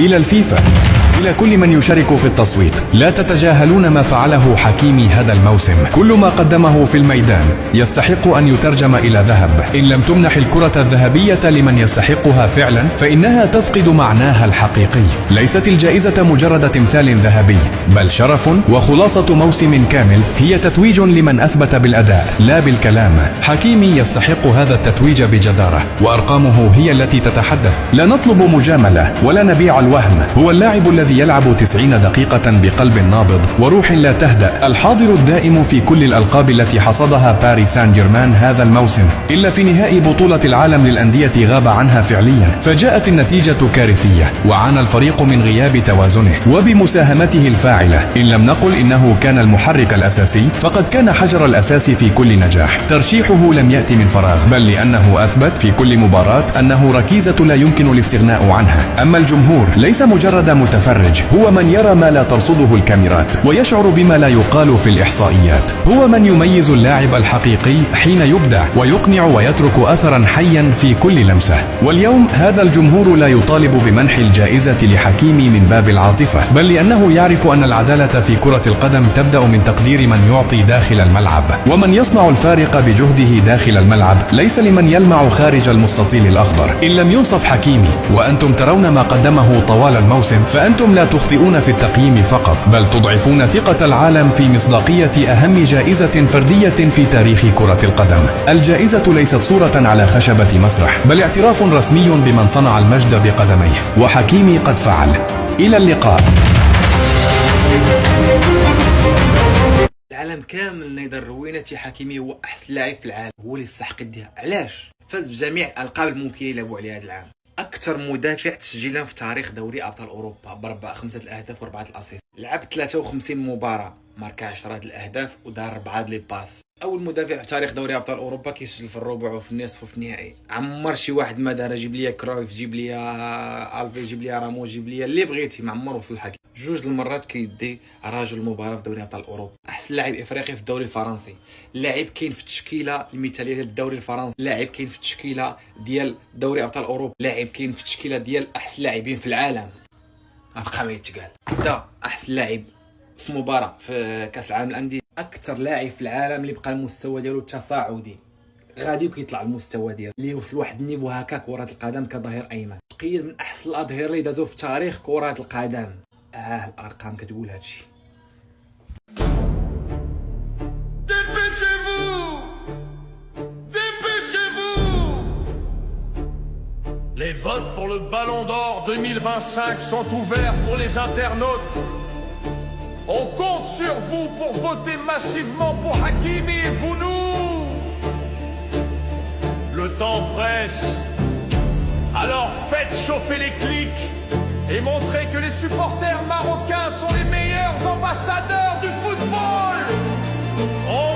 إلى الفيفا، إلى كل من يشارك في التصويت، لا تتجاهلون ما فعله حكيمي هذا الموسم. كل ما قدمه في الميدان يستحق أن يترجم إلى ذهب. إن لم تمنح الكرة الذهبية لمن يستحقها فعلا فإنها تفقد معناها الحقيقي. ليست الجائزة مجرد تمثال ذهبي، بل شرف وخلاصة موسم كامل، هي تتويج لمن أثبت بالأداء لا بالكلام. حكيمي يستحق هذا التتويج بجدارة، وأرقامه هي التي تتحدث. لا نطلب مجاملة ولا نبيع الوهم، هو اللاعب الذي يلعب 90 دقيقة بقلب نابض وروح لا تهدأ، الحاضر الدائم في كل الألقاب التي حصدها باريس سان جيرمان هذا الموسم، إلا في نهائي بطولة العالم للأندية غاب عنها فعليا، فجاءت النتيجة كارثية وعانى الفريق من غياب توازنه وبمساهمته الفاعلة. إن لم نقل إنه كان المحرك الأساسي، فقد كان حجر الأساس في كل نجاح. ترشيحه لم يأتي من فراغ، بل لأنه أثبت في كل مباراة أنه ركيزة لا يمكن الاستغناء عنها. أما الجمهور ليس مجرد متفرج، هو من يرى ما لا ترصده الكاميرات ويشعر بما لا يقال في الإحصائيات. هو من يميز اللاعب الحقيقي حين يبدع ويقنع ويترك أثرا حيا في كل لمسة. واليوم هذا الجمهور لا يطالب بمنح الجائزة لحكيمي من باب العاطفة، بل لأنه يعرف أن العدالة في كرة القدم تبدأ من تقدير من يعطي داخل الملعب، ومن يصنع الفارق بجهده داخل الملعب، ليس لمن يلمع خارج المستطيل الأخضر. إن لم ينصف حكيمي وأنتم ترون ما قدمه طوال الموسم، فأنتم لا تخطئون في التقييم فقط، بل تضعفون ثقة العالم في مصداقية أهم جائزة فردية في تاريخ كرة القدم. الجائزة ليست صورة على خشبة مسرح، بل اعتراف رسمي بمن صنع المجد بقدميه، وحكيمي قد فعل. إلى اللقاء. العالم كامل نيدر روينتي حكيمي هو احسن لاعب في العالم، هو اللي يستحق يديها. علاش؟ فاز بجميع الالقاب الممكنه يلعبوا عليها هذا العام. اكثر مدافع تسجيلا في تاريخ دوري ابطال اوروبا بربع 5 الاهداف و4 الاسيست. لعب 53 مباراه، ماركا 10 الاهداف ودار 4 لي باس. اول مدافع في تاريخ دوري ابطال اوروبا كيسجل في الربع وفي النصف وفي النهائي. عمر شي واحد ما دار، جيب لي كرويف، جيب لي الفي، جيب لي راموس، جيب لي اللي بغيتي، ما عمر وصل الحكي. جوج المرات كيدي راجل المباراه في دوري ابطال اوروبا. احسن لاعب افريقي في الدوري الفرنسي، لاعب كاين في التشكيله المثاليه ديال الدوري الفرنسي، لاعب كاين في التشكيله ديال دوري ابطال اوروبا، لاعب كاين في التشكيله ديال احسن لاعبين في العالم. بقى ما يتقال. دا احسن لاعب في مباراه في كاس العالم للانديه، اكثر لاعب في العالم اللي بقى المستوى ديالو تصاعدي، غادي وكيطلع المستوى ديالو اللي وصل لواحد النيفو هكا كره القدم كظهير ايمن. تقيد من احسن الاظهره اللي دازو في تاريخ كره القدم. الارقام كتقول هادشي. Les votes pour le Ballon d'Or 2025 sont ouverts pour les internautes. On compte sur vous pour voter massivement pour Hakimi et Bounou. Le temps presse. Alors faites chauffer les clics et montrez que les supporters marocains sont les meilleurs ambassadeurs du football. On